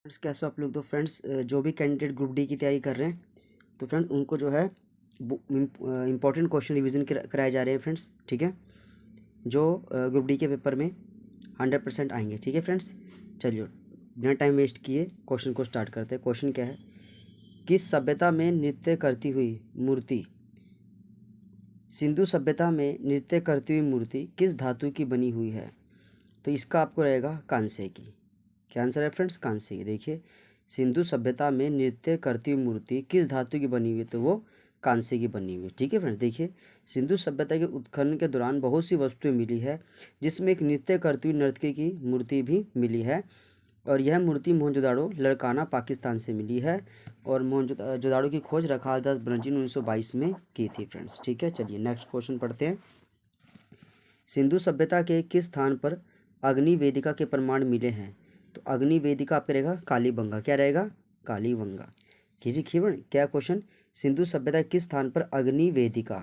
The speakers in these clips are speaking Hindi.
फ्रेंड्स कैसे हो आप लोग। तो फ्रेंड्स जो भी कैंडिडेट ग्रुप डी की तैयारी कर रहे हैं तो फ्रेंड्स उनको जो है इम्पॉर्टेंट क्वेश्चन रिवीजन कराए जा रहे हैं फ्रेंड्स। ठीक है, जो ग्रुप डी के पेपर में 100% आएंगे। ठीक है फ्रेंड्स, चलिए बिना टाइम वेस्ट किए क्वेश्चन को स्टार्ट करते हैं। क्वेश्चन क्या है, किस सभ्यता में नृत्य करती हुई मूर्ति, सिंधु सभ्यता में नृत्य करती हुई मूर्ति किस धातु की बनी हुई है? तो इसका आपको रहेगा कांसे की। क्या आंसर है फ्रेंड्स? कांसे की। देखिए, सिंधु सभ्यता में नृत्य करती हुई मूर्ति किस धातु की बनी हुई है? तो वो कांसे की बनी हुई है। ठीक है फ्रेंड्स, देखिए सिंधु सभ्यता के उत्खनन के दौरान बहुत सी वस्तुएं मिली है, जिसमें एक नृत्य करती हुई नर्तकी की मूर्ति भी मिली है, और यह मूर्ति मोहनजोदाड़ो लड़काना पाकिस्तान से मिली है, और मोहनजोदाड़ो की खोज रखालदास बनर्जी ने 1922 में की थी फ्रेंड्स। ठीक है, चलिए नेक्स्ट क्वेश्चन पढ़ते हैं। सिंधु सभ्यता के किस स्थान पर अग्नि वेदिका के प्रमाण मिले हैं? तो अग्नि वेदिका आपका रहेगा कालीबंगा। क्या रहेगा? कालीबंगा। देखिए क्या क्वेश्चन, सिंधु सभ्यता किस स्थान पर अग्नि वेदिका,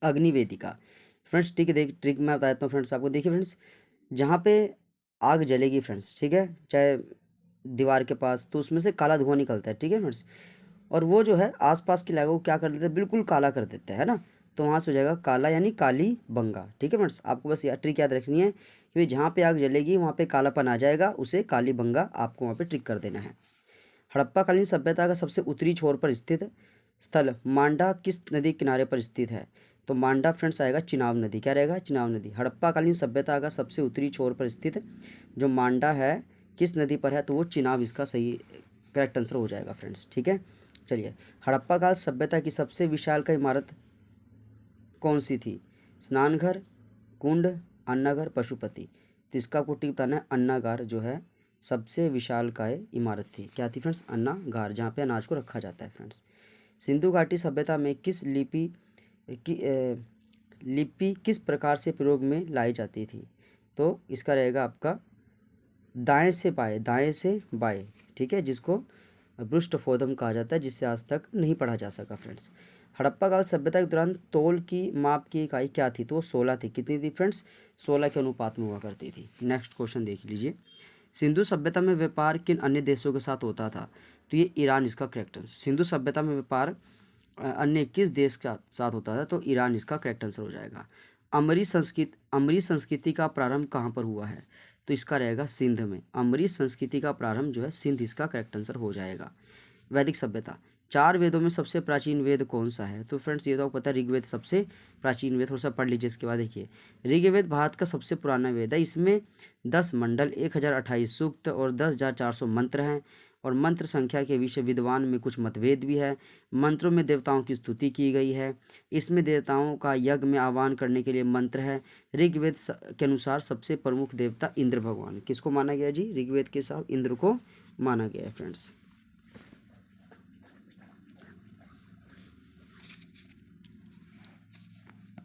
अग्नि वेदिका फ्रेंड्स। ठीक है, देख ट्रिक मैं बता देता हूँ फ्रेंड्स आपको। देखिए फ्रेंड्स, जहाँ पे आग जलेगी फ्रेंड्स, ठीक है, चाहे दीवार के पास, तो उसमें से काला धुआं निकलता है। ठीक है फ्रेंड्स, और वो जो है आसपास के इलाकों को क्या कर देते हैं, बिल्कुल काला कर देते हैं, है ना। तो वहाँ से हो जाएगा काला, यानी काली बंगा। ठीक है फ्रेंड्स, आपको बस ट्रिक याद रखनी है कि जहाँ पे आग जलेगी वहाँ पे कालापन आ जाएगा, उसे काली बंगा आपको वहाँ पे ट्रिक कर देना है। हड़प्पाकालीन सभ्यता का सबसे उत्तरी छोर पर स्थित स्थल मांडा किस नदी किनारे पर स्थित है? तो मांडा फ्रेंड्स आएगा चिनाब नदी। क्या रहेगा? चिनाब नदी। हड़प्पाकालीन सभ्यता का सबसे उत्तरी छोर पर स्थित जो मांडा है किस नदी पर है? तो वो चिनाब इसका सही करेक्ट आंसर हो जाएगा फ्रेंड्स। ठीक है, चलिए हड़प्पा काल सभ्यता की सबसे विशाल का इमारत कौन सी थी? स्नानघर, कुंड, अन्नाघर, पशुपति। तो इसका आपको टिक बताना है, अन्नागार जो है सबसे विशाल काय इमारत थी। क्या थी फ्रेंड्स? अन्नागार, जहाँ पे अनाज को रखा जाता है फ्रेंड्स। सिंधु घाटी सभ्यता में किस लिपि किस प्रकार से प्रयोग में लाई जाती थी? तो इसका रहेगा आपका दाएं से बाएं, दाएं से बाएं। ठीक है, जिसको पृष्ठफोधम कहा जाता है, जिससे आज तक नहीं पढ़ा जा सका फ्रेंड्स। हड़प्पा काल सभ्यता के दौरान तौल की माप की इकाई क्या थी? तो वो 16 थी। कितनी थी फ्रेंड्स? 16 के अनुपात में हुआ करती थी। नेक्स्ट क्वेश्चन देख लीजिए, सिंधु सभ्यता में व्यापार किन अन्य देशों के साथ होता था? तो ये ईरान इसका करेक्ट आंसर। सिंधु सभ्यता में व्यापार अन्य किस देश के साथ होता था? तो ईरान इसका करेक्ट आंसर हो जाएगा। अमरी संस्कृति का प्रारंभ कहाँ पर हुआ है? तो इसका रहेगा सिंध में। अमरी संस्कृति का प्रारंभ जो है सिंध, इसका करेक्ट आंसर हो जाएगा। वैदिक सभ्यता, 4 वेदों में सबसे प्राचीन वेद कौन सा है? तो फ्रेंड्स ये तो आपको पता है, ऋग्वेद सबसे प्राचीन वेद। थोड़ा सा पढ़ लीजिए इसके बाद। देखिए, ऋग्वेद भारत का सबसे पुराना वेद है। इसमें 10 मंडल, 1028 सूक्त और 10,400 मंत्र हैं, और मंत्र संख्या के विषय विद्वान में कुछ मतभेद भी है। मंत्रों में देवताओं की स्तुति की गई है। इसमें देवताओं का यज्ञ में आह्वान करने के लिए मंत्र है। ऋग्वेद के अनुसार सबसे प्रमुख देवता इंद्र भगवान। किसको माना गया जी? ऋग्वेद के साथ इंद्र को माना गया है फ्रेंड्स।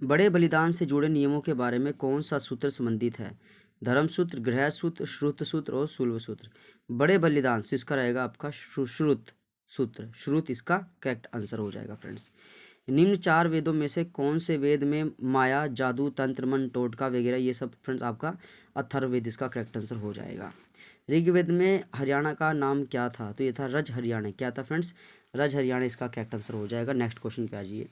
बड़े बलिदान से जुड़े नियमों के बारे में कौन सा सूत्र संबंधित है? धर्म सूत्र, गृह सूत्र, श्रुत सूत्र और शूल्व सूत्र। बड़े बलिदान से इसका रहेगा आपका श्रुत सूत्र। श्रुत इसका करेक्ट आंसर हो जाएगा फ्रेंड्स। निम्न 4 वेदों में से कौन से वेद में माया, जादू, तंत्र, मन, टोटका वगैरह ये सब फ्रेंड्स आपका अथर्ववेद इसका करेक्ट आंसर हो जाएगा। ऋग्वेद में हरियाणा का नाम क्या था? तो ये था रज हरियाणा। क्या था फ्रेंड्स? रज हरियाणा इसका करेक्ट आंसर हो जाएगा। नेक्स्ट क्वेश्चन पे आ जाइए।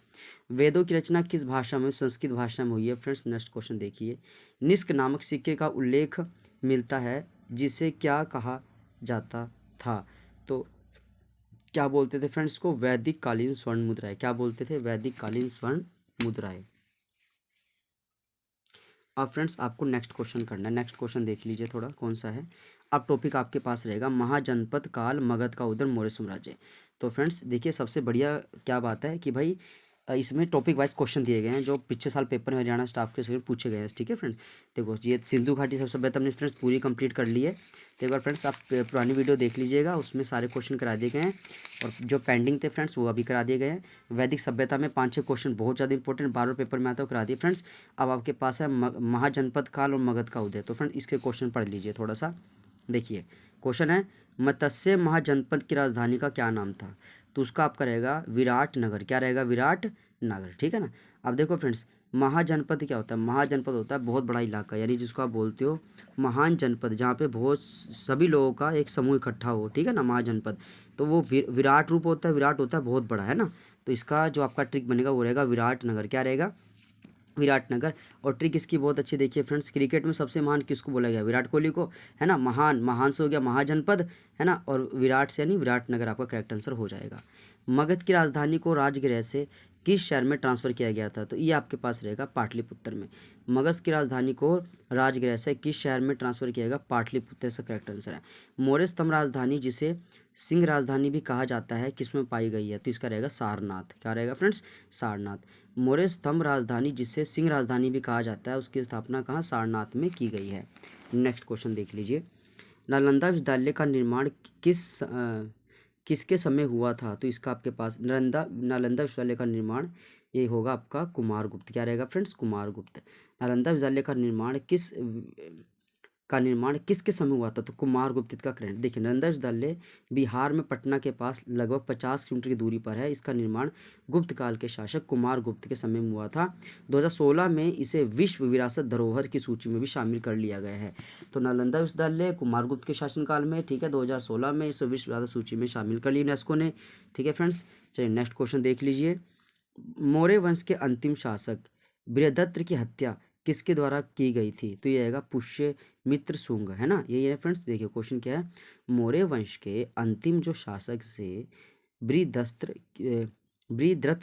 वेदों की रचना किस भाषा में? संस्कृत भाषा में हुई है फ्रेंड्स। नेक्स्ट क्वेश्चन देखिए, निष्क नामक सिक्के का उल्लेख मिलता है, जिसे क्या कहा जाता था? तो क्या बोलते थे फ्रेंड्स को? वैदिक कालीन स्वर्ण मुद्राएं। क्या बोलते थे? वैदिक कालीन स्वर्ण मुद्राएं। अब फ्रेंड्स आपको नेक्स्ट क्वेश्चन करना है। नेक्स्ट क्वेश्चन देख लीजिए थोड़ा कौन सा है। अब टॉपिक आपके पास रहेगा महाजनपद काल, मगध का उदय, मौर्य साम्राज्य। तो फ्रेंड्स देखिए, सबसे बढ़िया क्या बात है कि भाई इसमें टॉपिक वाइज क्वेश्चन दिए गए हैं, जो पिछले साल पेपर में हरियाणा स्टाफ के से पूछे गए हैं। ठीक है फ्रेंड्स, देखो ये सिंधु घाटी सब सभ्यता हमने फ्रेंड्स पूरी कंप्लीट कर ली है। तो एक बार फ्रेंड्स आप पुरानी वीडियो देख लीजिएगा, उसमें सारे क्वेश्चन करा दिए गए हैं, और जो पेंडिंग थे फ्रेंड्स वो अभी करा दिए गए हैं। वैदिक सभ्यता में 5-6 क्वेश्चन बहुत ज़्यादा इंपॉर्टेंट बार बार पेपर में आता है, करा दिए फ्रेंड्स। अब आपके पास है महाजनपद काल और मगध का उदय। तो फ्रेंड इसके क्वेश्चन पढ़ लीजिए थोड़ा सा। देखिए क्वेश्चन है, मत्स्य महाजनपद की राजधानी का क्या नाम था? तो उसका आपका रहेगा विराट नगर। क्या रहेगा? विराट नगर। ठीक है ना। अब देखो फ्रेंड्स, महाजनपद क्या होता है? महाजनपद होता है बहुत बड़ा इलाका, यानी जिसको आप बोलते हो महान जनपद, जहाँ पे बहुत सभी लोगों का एक समूह इकट्ठा हो, ठीक है ना, महाजनपद। तो वो विराट रूप होता है, विराट होता है बहुत बड़ा, है ना। तो इसका जो आपका ट्रिक बनेगा वो रहेगा विराट नगर। क्या रहेगा? विराटनगर। और ट्रिक इसकी बहुत अच्छी देखिए फ्रेंड्स, क्रिकेट में सबसे महान किसको बोला गया? विराट कोहली को, है ना। महान, महान से हो गया महाजनपद, है ना, और विराट से यानी विराटनगर आपका करेक्ट आंसर हो जाएगा। मगध की राजधानी को राजगृह से किस शहर में ट्रांसफर किया गया था? तो ये आपके पास रहेगा पाटलिपुत्र में। मगध की राजधानी को राजगृह से किस शहर में ट्रांसफर किया गया? पाटलिपुत्र से करेक्ट आंसर है। मौर्य स्तंभ राजधानी जिसे सिंह राजधानी भी कहा जाता है किसमें पाई गई है? तो इसका रहेगा सारनाथ। क्या रहेगा फ्रेंड्स? सारनाथ। मौर्य स्तंभ राजधानी जिसे सिंह राजधानी भी कहा जाता है उसकी स्थापना कहाँ? सारनाथ में की गई है। नेक्स्ट क्वेश्चन देख लीजिए। नालंदा विश्वविद्यालय का निर्माण किसके समय हुआ था? तो इसका आपके पास नालंदा विश्वविद्यालय का निर्माण ये होगा आपका कुमारगुप्त। क्या रहेगा फ्रेंड्स? कुमारगुप्त। नालंदा विश्वविद्यालय का निर्माण किसके समय हुआ था? तो कुमारगुप्त का करेंट। देखिए, नालंदा विश्वविद्यालय बिहार में पटना के पास लगभग 50 किलोमीटर की दूरी पर है। इसका निर्माण गुप्त काल के शासक कुमारगुप्त के समय में हुआ था। 2016 में इसे विश्व विरासत धरोहर की सूची में भी शामिल कर लिया गया है। तो नालंदा विश्वविद्यालय कुमारगुप्त के शासनकाल में, ठीक है, 2016 में इसे विश्व विरासत सूची में शामिल कर लिया यूनेस्को ने। ठीक है फ्रेंड्स, चलिए नेक्स्ट क्वेश्चन देख लीजिए। मौर्य वंश के अंतिम शासक बृहदत्त की हत्या किसके द्वारा की गई थी? तो ये आएगा पुष्यमित्र शुंग, है ना। यही है फ्रेंड्स। देखिए क्वेश्चन क्या है, मौर्य वंश के अंतिम जो शासक से बृहदत्त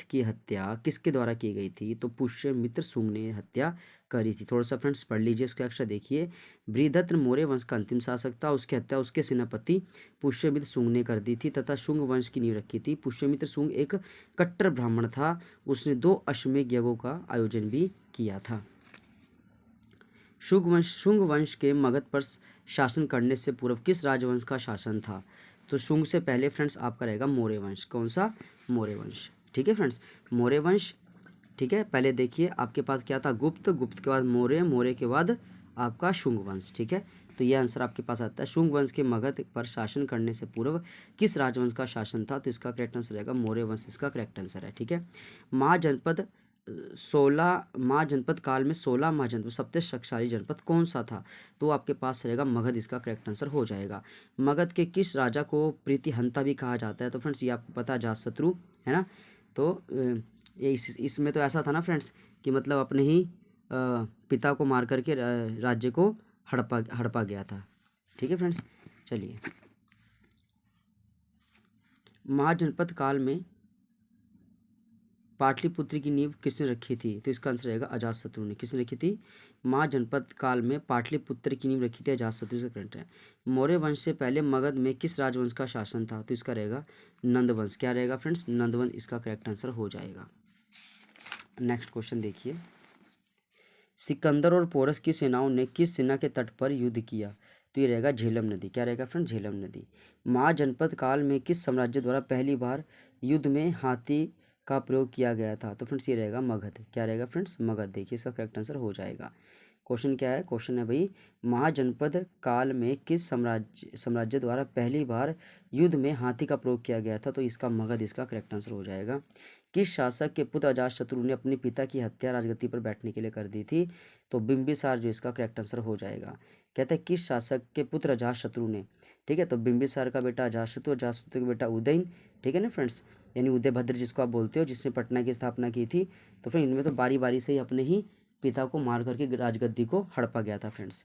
की हत्या किसके द्वारा की गई थी? तो पुष्यमित्र शुंग ने हत्या करी थी। थोड़ा सा फ्रेंड्स पढ़ लीजिए उसका एक्स्ट्रा देखिए। बृहदत्त मौर्य वंश का अंतिम शासक था, उसकी हत्या उसके सेनापति पुष्यमित्र शुंग ने कर दी थी तथा शुंग वंश की नींव रखी थी। पुष्यमित्र शुंग एक कट्टर ब्राह्मण था, उसने 2 अश्वमेध यज्ञों का आयोजन भी किया था। शुंग वंश के मगध पर शासन करने से पूर्व किस राजवंश का शासन था? तो शुंग से पहले फ्रेंड्स आपका रहेगा मौर्य वंश। कौन सा? मौर्य वंश। ठीक है फ्रेंड्स, मौर्य वंश। ठीक है, पहले देखिए आपके पास क्या था? गुप्त, गुप्त के बाद मौर्य, मौर्य के बाद आपका शुंग वंश। ठीक है, तो ये आंसर आपके पास आता है। शुंग वंश के मगध पर शासन करने से पूर्व किस राजवंश का शासन था? तो इसका करेक्ट आंसर रहेगा मौर्य वंश, इसका करेक्ट आंसर है। ठीक है, महाजनपद 16 महाजनपद काल में 16 महाजनपद सबसे शक्तिशाली जनपद कौन सा था? तो आपके पास रहेगा मगध, इसका करेक्ट आंसर हो जाएगा। मगध के किस राजा को प्रीतिहंता भी कहा जाता है? तो फ्रेंड्स ये आपको पता है, अजातशत्रु, है ना। तो ये इसमें तो ऐसा था ना फ्रेंड्स कि मतलब अपने ही पिता को मार करके राज्य को हड़पा गया था। ठीक है फ्रेंड्स, चलिए। महाजनपद काल में पाटलिपुत्र की नींव किसने रखी थी? तो इसका आंसर रहेगा अजातशत्रु ने। किसने रखी थी? महाजनपद काल में पाटलिपुत्र की नींव रखी थी अजातशत्रु से करंट है। मौर्य वंश से पहले मगध में किस राजवंश का शासन था? तो इसका रहेगा नंदवंश। क्या रहेगा फ्रेंड्स? नंदवंश, इसका करेक्ट आंसर हो जाएगा। नेक्स्ट क्वेश्चन देखिए। सिकंदर और पोरस की सेनाओं ने किस सेना के तट पर युद्ध किया? तो ये रहेगा झेलम नदी। क्या रहेगा फ्रेंड्स? झेलम नदी। महाजनपद काल में किस साम्राज्य द्वारा पहली बार युद्ध में हाथी का प्रयोग किया गया था? तो फ्रेंड्स ये रहेगा मगध। क्या रहेगा फ्रेंड्स? मगध। देखिए इसका करेक्ट आंसर हो जाएगा। क्वेश्चन क्या है? क्वेश्चन है भाई, महाजनपद काल में किस साम्राज्य द्वारा पहली बार युद्ध में हाथी का प्रयोग किया गया था? तो इसका मगध, इसका करेक्ट आंसर हो जाएगा। किस शासक के पुत्र अजातशत्रु ने अपने पिता की हत्या राजगद्दी पर बैठने के लिए कर दी थी? तो बिंबिसार, जो इसका करेक्ट आंसर हो जाएगा। कहते हैं किस शासक के पुत्र अजातशत्रु ने, ठीक है, तो बिंबिसार का बेटा अजातशत्रु, अजातशत्रु का बेटा उदयन, ठीक है ना फ्रेंड्स, यानी उदयभद्र जिसको आप बोलते हो, जिसने पटना की स्थापना की थी। तो फिर इनमें तो बारी बारी से ही अपने ही पिता को मार करके राजगद्दी को हड़पा गया था फ्रेंड्स।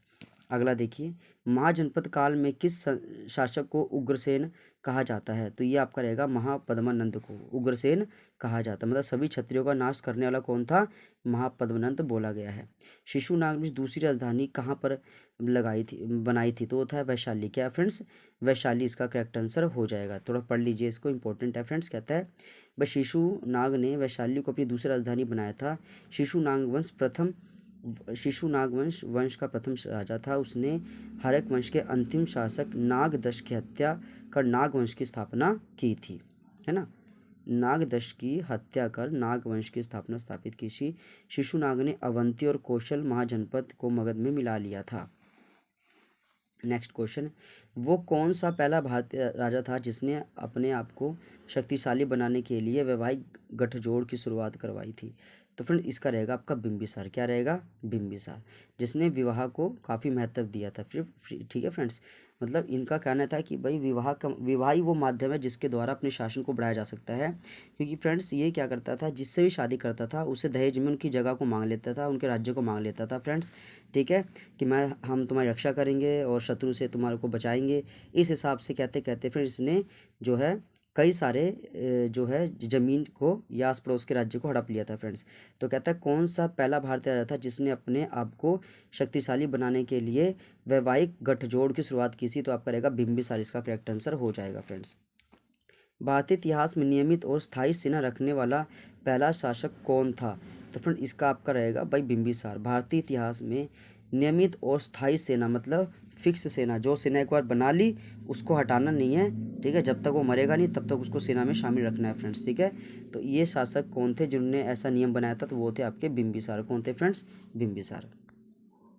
अगला देखिए, महाजनपद काल में किस शासक को उग्रसेन कहा जाता है? तो ये आपका रहेगा महापद्मानंद को उग्रसेन कहा जाता है। मतलब सभी क्षत्रियों का नाश करने वाला कौन था? महापद्मानंद बोला गया है। शिशुनाग में दूसरी राजधानी कहाँ पर बनाई थी? तो वो था वैशाली। क्या फ्रेंड्स? वैशाली, इसका करेक्ट आंसर हो जाएगा। थोड़ा पढ़ लीजिए इसको, इंपॉर्टेंट है फ्रेंड्स। कहता है वह शिशुनाग ने वैशाली को अपनी दूसरी राजधानी बनाया था। शिशुनाग वंश का प्रथम राजा था। उसने हर्यक वंश के अंतिम शासक नागदश की हत्या कर नाग वंश की स्थापना की थी, है ना। नागदश की हत्या कर नाग वंश की स्थापना स्थापित की थी। शिशुनाग ने अवंती और कौशल महाजनपद को मगध में मिला लिया था। नेक्स्ट क्वेश्चन, वो कौन सा पहला भारतीय राजा था जिसने अपने आप को शक्तिशाली बनाने के लिए वैवाहिक गठजोड़ की शुरुआत करवाई थी? तो फ्रेंड इसका रहेगा आपका बिंबिसार। क्या रहेगा? बिंबिसार, जिसने विवाह को काफ़ी महत्व दिया था। फिर ठीक है फ्रेंड्स, मतलब इनका कहना था कि भाई विवाह ही वो माध्यम है जिसके द्वारा अपने शासन को बढ़ाया जा सकता है। क्योंकि फ्रेंड्स ये क्या करता था, जिससे भी शादी करता था उसे दहेज में उनकी जगह को मांग लेता था, उनके राज्य को मांग लेता था फ्रेंड्स। ठीक है, कि हम तुम्हारी रक्षा करेंगे और शत्रु से तुम्हारे को बचाएंगे। इस हिसाब से कहते कहते फ्रेंड्स इसने जो है कई सारे जो है ज़मीन को या आस पड़ोस के राज्य को हड़प लिया था फ्रेंड्स। तो कहता है कौन सा पहला भारतीय राजा था जिसने अपने आप को शक्तिशाली बनाने के लिए वैवाहिक गठजोड़ की शुरुआत की थी? तो आपका रहेगा बिंबिसार, इसका करेक्ट आंसर हो जाएगा फ्रेंड्स। भारतीय इतिहास में नियमित और स्थायी सेना रखने वाला पहला शासक कौन था? तो फ्रेंड इसका आपका रहेगा भाई बिंबिसार। भारतीय इतिहास में नियमित और स्थायी सेना मतलब फिक्स सेना, जो सेना एक बार बना ली उसको हटाना नहीं है। ठीक है, जब तक वो मरेगा नहीं तब तक उसको सेना में शामिल रखना है फ्रेंड्स। ठीक है, तो ये शासक कौन थे जिन्होंने ऐसा नियम बनाया था? तो वो थे आपके बिंबिसार। कौन थे फ्रेंड्स? बिंबिसार।